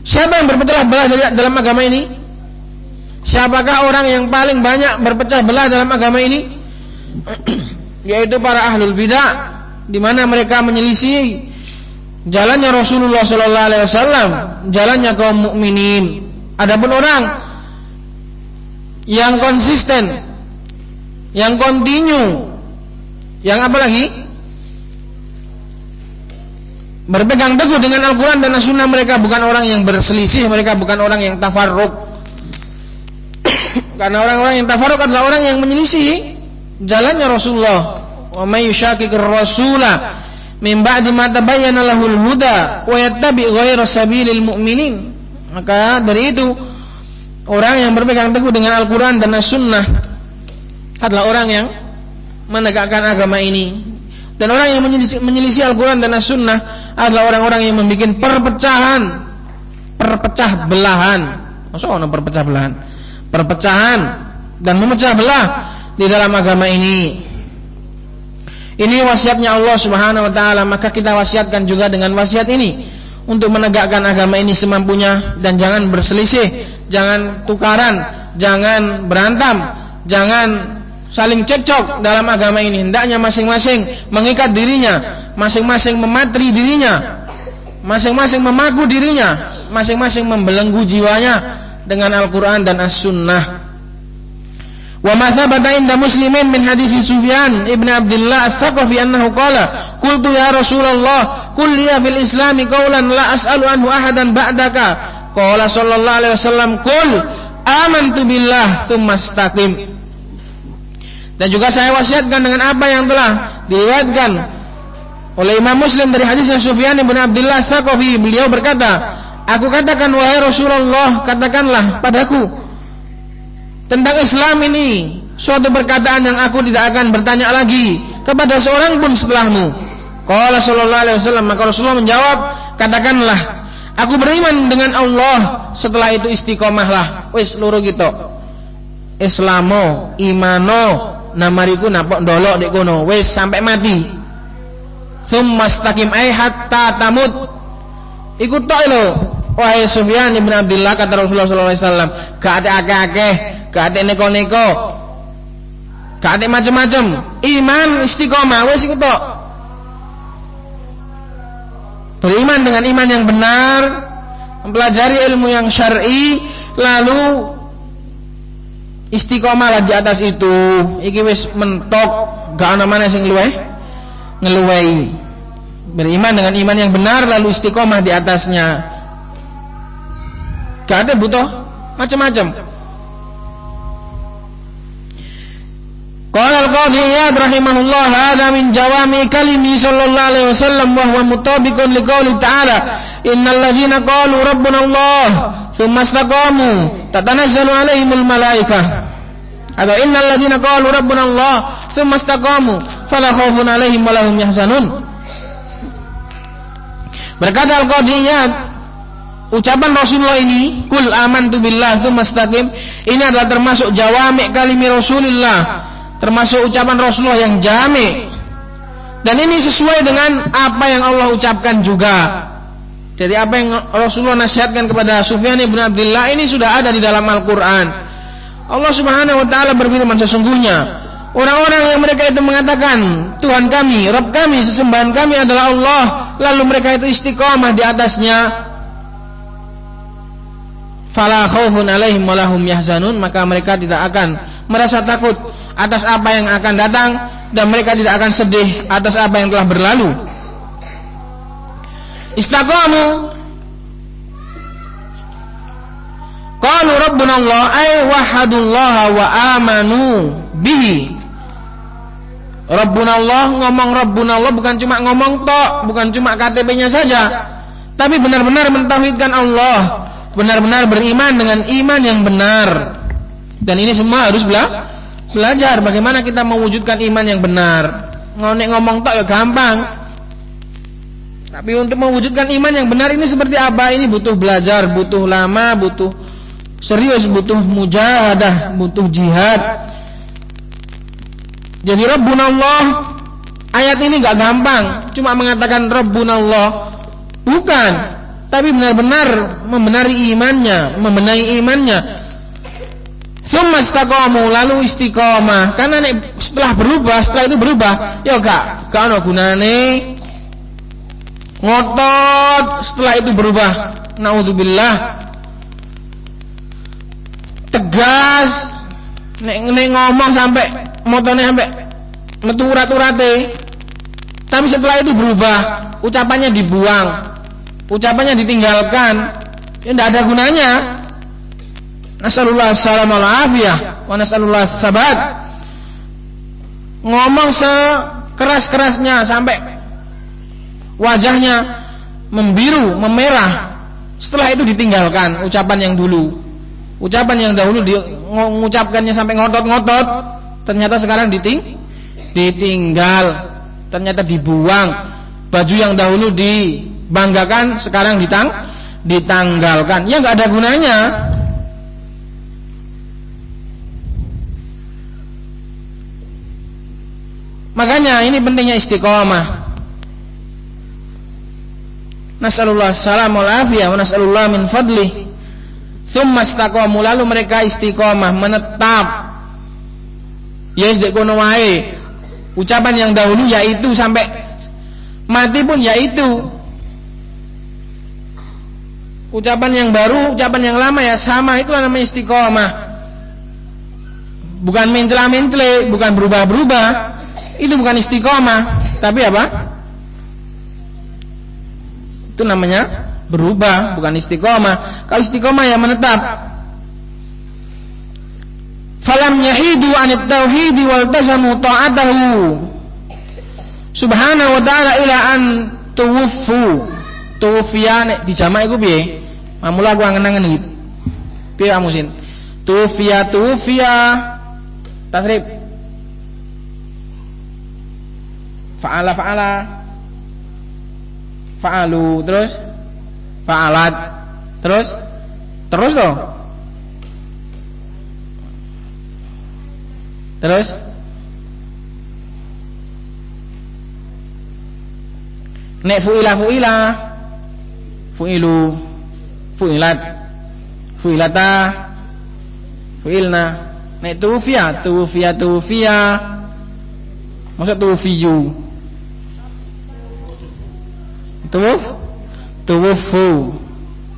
Siapa yang berpecah belah dalam agama ini? Siapakah orang yang paling banyak berpecah belah dalam agama ini? Yaitu para ahlul bidah, di mana mereka menyelisih jalannya Rasulullah sallallahu alaihi wasallam, jalannya kaum mukminin. Adapun orang yang konsisten, yang kontinu, yang apa lagi? Berpegang teguh dengan Al-Quran dan As-Sunnah, mereka bukan orang yang berselisih, mereka bukan orang yang tafarruq. Karena orang-orang yang tafarruq adalah orang yang menyelisih jalannya Rasulullah. Wa may yushaqiqir rasula min ba'di ma tabayyana lahul huda wa yattabi' ghayra sabilil mu'minin. Maka dari itu, orang yang berpegang teguh dengan Al-Quran dan As-Sunnah adalah orang yang menegakkan agama ini. Dan orang yang menyelisih Al-Quran dan As-Sunnah adalah orang-orang yang membuat perpecah belahan. Maksudnya apa perpecah belahan? Perpecahan dan memecah belah di dalam agama ini. Ini wasiatnya Allah Subhanahu wa taala, maka kita wasiatkan juga dengan wasiat ini untuk menegakkan agama ini semampunya, dan jangan berselisih, jangan tukaran, jangan berantem, jangan saling cekcok dalam agama ini. Hendaknya masing-masing mengikat dirinya, masing-masing mematri dirinya, masing-masing memaku dirinya, masing-masing membelenggu jiwanya dengan Al-Quran dan As-Sunnah. Wa ma thabata inda Muslimin min hadithi Sufyan ibn Abdullah Ats-Tsaqafi annahu qala qultu ya Rasulullah qul li fil Islam qawlan la as'alu anhu ahadan ba'daka. Qala sallallahu alaihi wasallam qul amantu billah tsumma istaqim. Dan juga saya wasiatkan dengan apa yang telah diriwayatkan oleh Imam Muslim dari hadis Sufyan bin Abdullah Ats-Tsaqafi. Beliau berkata, aku katakan wahai Rasulullah, katakanlah padaku tentang Islam ini suatu perkataan yang aku tidak akan bertanya lagi kepada seorang pun setelahmu. Qala sallallahu alaihi wasallam, maka Rasulullah menjawab, katakanlah aku beriman dengan Allah, setelah itu istiqomahlah. Wis loro gitu. Islamo, imano, namariku napok ndolok nek kono, wis sampai mati. Tsumma istaqim ai hatta tamut. Iku tok lho. Wahai Sufyan bin Abdullah, kata Rasulullah sallallahu alaihi wasallam, gak ada akeh-akeh, gak ada neko-neko, gak ada macam-macam. Iman istiqomah, wis iku tok. Beriman dengan iman yang benar, mempelajari ilmu yang syar'i, lalu istiqomahlah di atas itu. Iki wis mentok, gak ana maneh sing ngeluwehi. Beriman dengan iman yang benar lalu istiqomah di atasnya. Gak ada butuh macam-macam. Qala Al-Qadhi Iyad rahimahullah, hadza min jawami kalimi sallallahu alaihi wasallam wa huwa mutabiqun liqouli ta'ala, innal ladzina qalu rabbuna Allah tsumma istaqamu tatanazzalu alaihimul malaikah. Atau innal ladzina qalu rabbuna Allah tsumma istaqamu fala khaufun alaihim wa lahum yahzanun. Berkata Al-Qadhi Iyad, ucapan Rasulullah ini, kul amantu billah tsumma istaqim, ini adalah termasuk jawami' kalimi Rasulullah, termasuk ucapan Rasulullah yang jami'. Dan ini sesuai dengan apa yang Allah ucapkan juga. Jadi apa yang Rasulullah nasihatkan kepada Sufyan ibn Abdullah ini sudah ada di dalam Al-Quran. Allah subhanahu wa ta'ala berfirman, sesungguhnya orang-orang yang mereka itu mengatakan Tuhan kami, Rabb kami, sesembahan kami adalah Allah, lalu mereka itu istiqamah di atasnya, fala khaufun alaihim wa lahum yahzanun, maka mereka tidak akan merasa takut atas apa yang akan datang, dan mereka tidak akan sedih atas apa yang telah berlalu. Istaqamu qalu rabbuna Allah ay wahadullaha wa amanu bihi. Rabbuna Allah, ngomong Rabbuna Allah bukan cuma ngomong tok, bukan cuma KTP-nya saja, tapi benar-benar mentauhidkan Allah, benar-benar beriman dengan iman yang benar. Dan ini semua harus belajar bagaimana kita mewujudkan iman yang benar. Ngomong tok ya gampang, tapi untuk mewujudkan iman yang benar ini seperti apa? Ini butuh belajar, butuh lama, butuh serius, butuh mujahadah, butuh jihad. Jadi Rabbuna Allah, ayat ini gak gampang cuma mengatakan Rabbuna Allah, bukan, tapi benar-benar membenahi imannya. Tsumma istaqamu, lalu istiqamah. Karena setelah itu berubah, ya gak ono gunane ngotot setelah itu berubah. Naudzubillah. Tegas nek ngomong sampai motone sampai metu urat-urate. Tapi setelah itu berubah, ucapannya dibuang, ucapannya ditinggalkan, ya tidak ada gunanya. Nasallallahu alaihi afiyah wa nasallallahu tsabat. Ngomong sekeras-kerasnya sampai wajahnya membiru, memerah, setelah itu ditinggalkan ucapan yang dulu. Ucapan yang dahulu mengucapkannya sampai ngotot-ngotot, ternyata sekarang ditinggal, ternyata dibuang. Baju yang dahulu dibanggakan sekarang ditanggalkan. Ya nggak ada gunanya. Makanya ini pentingnya istiqomah. Nasallallahu salam wal afiyah wa nasallallahu min fadlih. Tsumma istaqamu, lalu mereka istiqomah, menetap. Ya sedek kono wae. Ucapan yang dahulu yaitu sampai mati pun yaitu. Ucapan yang baru, ucapan yang lama ya sama, itulah namanya istiqomah. Bukan mencela-mencele, bukan berubah-berubah. Itu bukan istiqomah, tapi apa? Itu namanya berubah, bukan istiqomah. Kalau istiqomah ya menetap. Falam yahidu anit tauhidi wal tasamu ta'atahu subhanahu wa ta'ala ila an tuwuffu. Tuwfiya nek dijamak iku piye? Mamula aku angen-angen iki. Piye amusin? Tuwfiya tasrif. Fa'ala fa'alu, terus fa'alat, terus toh, terus nek fu'ilu, fu'ilat, fu'ilata, fu'ilna. Nek tuwfiya, maksud tuwfiyu, tuwuffu.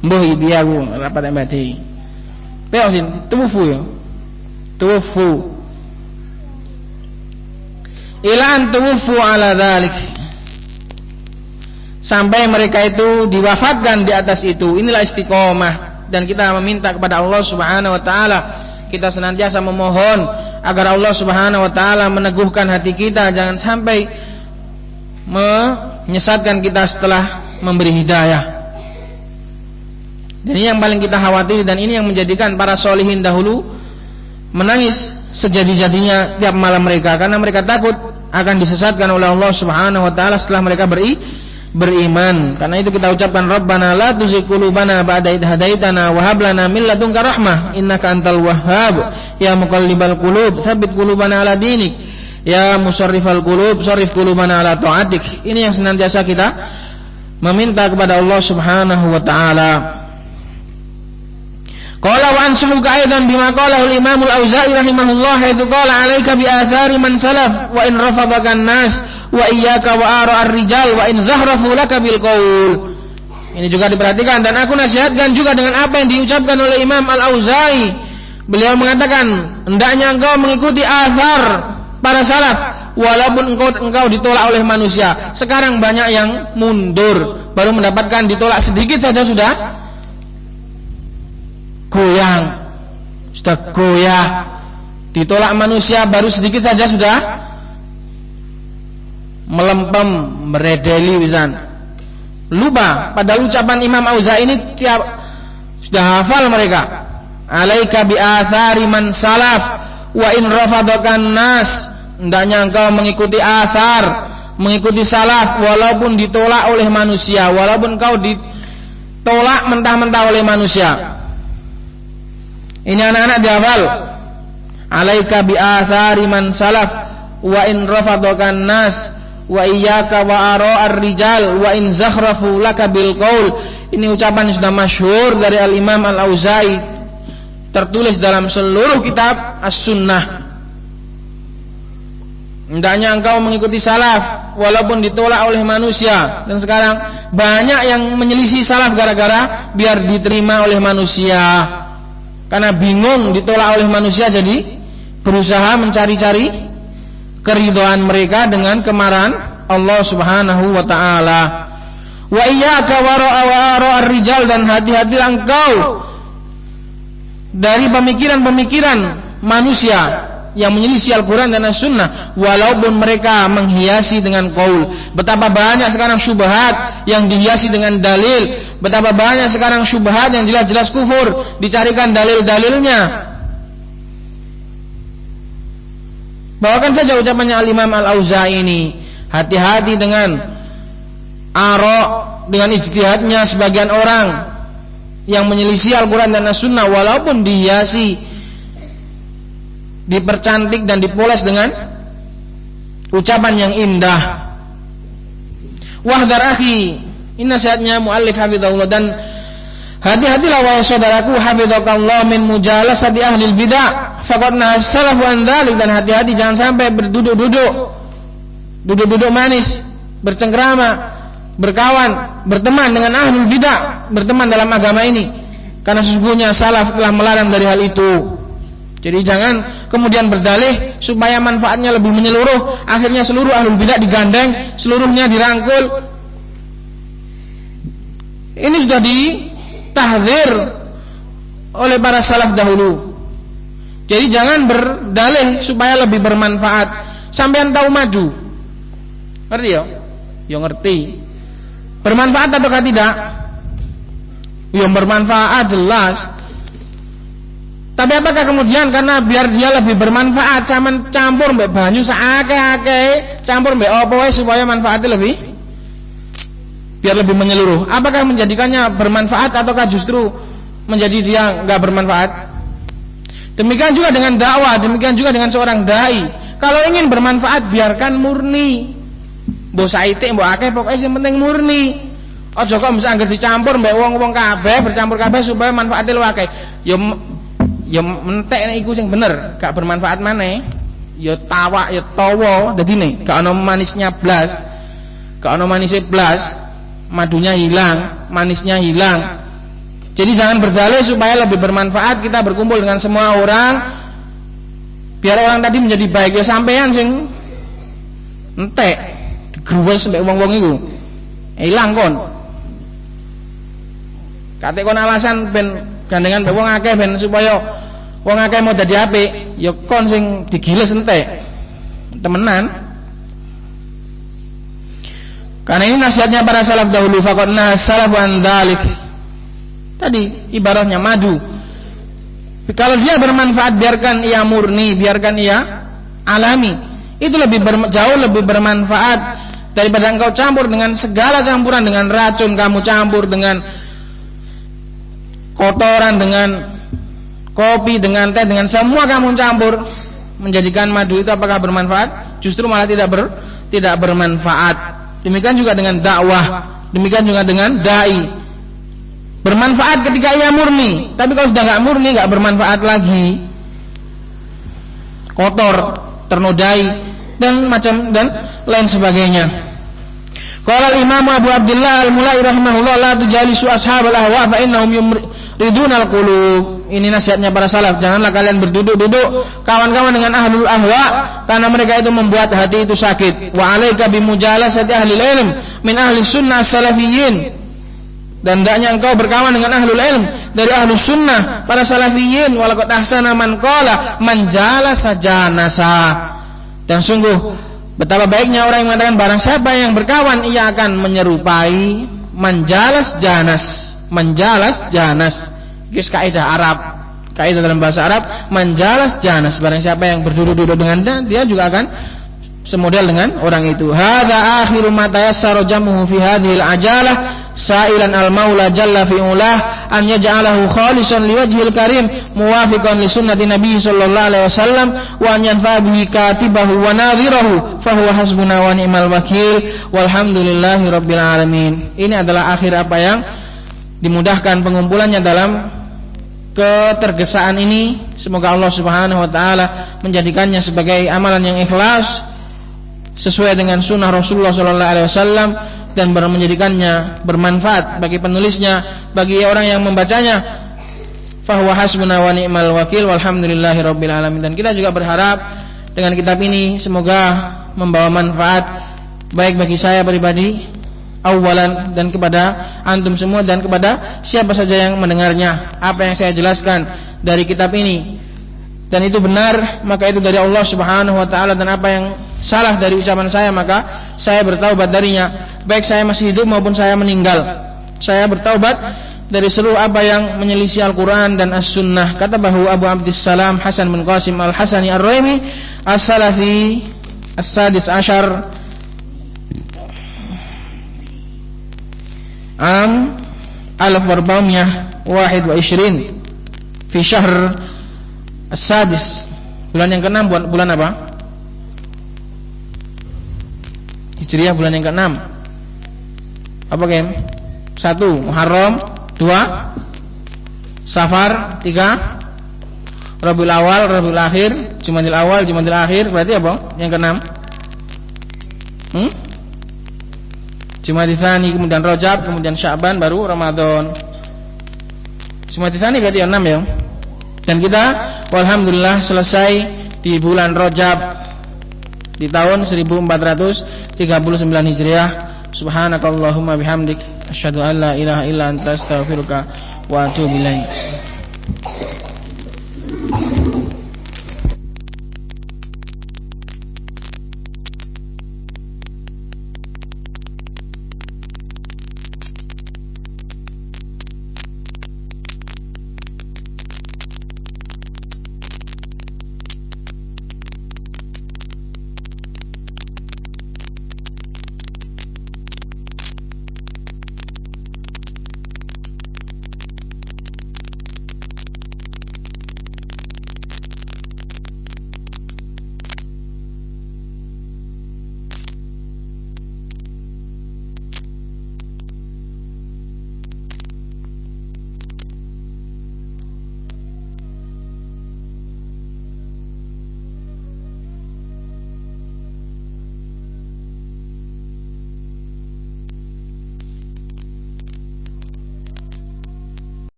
Mbuh iki aku rapat embati. Peosin tuwuffu ya. Tuwuffu. Ila an tuwuffu ala dzalik. Sampai mereka itu diwafatkan di atas itu. Inilah istiqomah, dan kita meminta kepada Allah Subhanahu wa taala, kita senantiasa memohon agar Allah Subhanahu wa taala meneguhkan hati kita, jangan sampai menyesatkan kita setelah memberi hidayah. Dan ini yang paling kita khawatir, dan ini yang menjadikan para solihin dahulu menangis sejadi-jadinya tiap malam mereka, karena mereka takut akan disesatkan oleh Allah Subhanahu wa taala setelah mereka beriman. Karena itu kita ucapkan Rabbana la tuzigh qulubana ba'da idh hadaitana wa hab lana min ladunka rahmah innaka antal wahhab ya muqallibal qulub tsabbit qulubana ala dinik ya musarrifal qulub sarrif qulubana ala ta'atik. Ini yang senantiasa kita meminta kepada Allah Subhanahu wa taala. Qala wa ansuhuka aidan bima qalahu al-Imam al-Auza'i rahimahullah haitsu qala 'alaika bi athari man salaf wa in rafadaka an-nas wa iyyaka wa ara ar-rijal wa in zahrafu laka bil qaul. Ini juga diperhatikan, dan aku nasihatkan juga dengan apa yang diucapkan oleh Imam al-Auza'i. Beliau mengatakan, hendaknya engkau mengikuti athar para salaf walaupun engkau ditolak oleh manusia. Sekarang banyak yang mundur, baru mendapatkan ditolak sedikit saja sudah goyang, sudah goyah. Ditolak manusia baru sedikit saja sudah melempem, meredeli pisan. Lupa padahal ucapan Imam Auza'i ini tiap sudah hafal mereka. Alaika bi athari man salaf wa in rafadakan nas. Hendaknya engkau mengikuti athar, mengikuti salaf walaupun ditolak oleh manusia, walaupun engkau ditolak mentah-mentah oleh manusia. Ini anak-anak dihafal. Alaika bi athari man salaf wa in rafadakan nas wa iyyaka wa ara ar-rijal wa in zakhrafu laka bil qaul. Ini ucapan yang sudah masyhur dari Al-Imam Al-Auza'i, tertulis dalam seluruh kitab As-Sunnah. Hendaknya engkau mengikuti salaf walaupun ditolak oleh manusia. Dan sekarang banyak yang menyelisih salaf gara-gara biar diterima oleh manusia. Karena bingung ditolak oleh manusia, jadi berusaha mencari-cari keridhaan mereka dengan kemarahan Allah Subhanahu wa taala. Wa iyyaka wa ara ar-rijal, dan hati-hatilah engkau dari pemikiran-pemikiran manusia yang menyelisih Al-Quran dan As-Sunnah, walaupun mereka menghiasi dengan qaul. Betapa banyak sekarang syubhat yang dihiasi dengan dalil, betapa banyak sekarang syubhat yang jelas-jelas kufur dicarikan dalil-dalilnya. Bawakan saja ucapannya Al-Imam Al-Auza'i ini, hati-hati dengan dengan ijtihadnya sebagian orang yang menyelisih Al-Quran dan As-Sunnah, walaupun dihiasi, dipercantik dan dipoles dengan ucapan yang indah. Wahdar akhi, ini nasihatnya muallif hafizahullah, dan hati-hatilah wahai saudaraku hafizakallah min mujalasati ahli bidah faqad nahassalafu an dzalik. Dan hati-hati jangan sampai duduk manis, bercengkrama, berkawan, berteman dengan ahli bidah, berteman dalam agama ini, karena sesungguhnya salaf telah melarang dari hal itu. Jadi jangan kemudian berdalih supaya manfaatnya lebih menyeluruh, akhirnya seluruh ahlul bidah digandeng, seluruhnya dirangkul. Ini sudah ditahdzir oleh para salaf dahulu. Jadi jangan berdalih supaya lebih bermanfaat. Sampean tahu madu, ngerti ya? Ya ngerti. Bermanfaat ataukah tidak? Ya bermanfaat jelas. Tapi apakah kemudian karena biar dia lebih bermanfaat sama campur mbek banyu saake-ake, campur mbek apa wae supaya manfaatnya biar lebih menyeluruh. Apakah menjadikannya bermanfaat ataukah justru menjadi dia enggak bermanfaat? Demikian juga dengan dakwah, demikian juga dengan seorang dai. Kalau ingin bermanfaat biarkan murni. Mbok saithik mbok akeh pokoke sing penting murni. Aja kok mesti anggere dicampur mbek wong-wong kabeh, bercampur kabeh supaya manfaatnya luwih akeh. Ya mentek nek iku sing bener, gak bermanfaat maneh. Ya tawak ya tawa dadine, gak ana manisnya blas. Gak ana manisnya blas, madunya hilang, manisnya hilang. Jadi jangan berdalih supaya lebih bermanfaat kita berkumpul dengan semua orang biar orang tadi menjadi baik. Ya sampean sing entek digruwes mbek wong-wong iku. Hilang kon. Kate kon alasan ben gandengan mbek wong akeh ben supaya wong akeh mau dadi apik, ya kon sing digiles entek. Temenan. Karena ini nasihatnya para salaf dahulu, faqad nasalaf an dzalik. Tadi ibaratnya madu. Kalau dia bermanfaat biarkan ia murni, biarkan ia alami. Itu jauh lebih bermanfaat daripada engkau campur dengan segala campuran, dengan racun kamu campur, dengan kotoran, dengan kopi, dengan teh, dengan semua kamu campur menjadikan madu itu apakah bermanfaat? Justru malah tidak bermanfaat. Demikian juga dengan dakwah, demikian juga dengan dai. Bermanfaat ketika ia murni, tapi kalau sudah enggak murni enggak bermanfaat lagi. Kotor, ternodai dan lain sebagainya. Qala al-Imam Abu Abdullah Al-Mulai rahimahullah, la tujalisu ashabal ahwa fa innahum yumriduna al-qulub. Ini nasihatnya para salaf, janganlah kalian berduduk-duduk kawan-kawan dengan ahlul ahwa, karena mereka itu membuat hati itu sakit. Wa alaika bimujalasati ahli ilm min ahli sunnah salafiyyin. Dan hendaknya engkau berkawan dengan ahlul ilm dari ahlus sunnah, para salafiyyin. Walaqad ahsana man qala man jalasa janasa. Dan sungguh betapa baiknya orang yang mengatakan barang siapa yang berkawan ia akan menyerupai manjalas janas. Manjalas janas. Itu kaidah Arab. Kaidah dalam bahasa Arab, manjalas janas. Barang siapa yang berduduk-duduk dengan dia juga akan semodel dengan orang itu. Hadza akhiru ma tayassara jamuhu fi hadhihi al-ajalah, sa'ilan al-maula jalla fi ulah an yaj'alahu khalisan liwajhil karim muwafiqan li sunnati nabi sallallahu alaihi wasallam wa an yanfa bihi katibahu wa nadhirahu fa huwa hasbuna wa ni'mal wakil walhamdulillahi rabbil alamin. Ini adalah akhir apa yang dimudahkan pengumpulannya dalam ketergesaan ini. Semoga Allah Subhanahu wa taala menjadikannya sebagai amalan yang ikhlas sesuai dengan sunnah Rasulullah sallallahu alaihi wasallam dan menjadikannya bermanfaat bagi penulisnya, bagi orang yang membacanya. Fahuwa hasbuna wa ni'mal wakil walhamdulillahi rabbil alamin. Dan kita juga berharap dengan kitab ini semoga membawa manfaat baik bagi saya pribadi awalan dan kepada antum semua dan kepada siapa saja yang mendengarnya. Apa yang saya jelaskan dari kitab ini dan itu benar, maka itu dari Allah Subhanahu wa taala, dan apa yang salah dari ucapan saya maka saya bertaubat darinya, baik saya masih hidup maupun saya meninggal. Saya bertaubat dari seluruh apa yang menyelisih Al-Quran dan As-Sunnah. Kata bahu Abu Abdissalam Hasan bin Qasim Al-Hasani Ar-Raimi As-Salafi As-Sadis Ashar Am Al-421 Fi Syahr As-Sadis. Bulan yang ke-6, bulan apa? Hijriah, bulan yang ke-6. Apa Kem? 1 Muharram, 2 Safar, 3 Rabiul Awal, Rabiul Akhir, Jumadil Awal, Jumadil Akhir. Berarti apa? Yang ke-6 Jumadil Tsani, kemudian Rajab, kemudian Sya'ban, baru Ramadan. Jumadil Tsani berarti 6 ya. Dan kita walhamdulillah selesai di bulan Rajab di tahun 1439 Hijriah. Subhanakallahumma bihamdik asyhadu an la ilaha illa anta astaghfiruka wa atubu ilaik.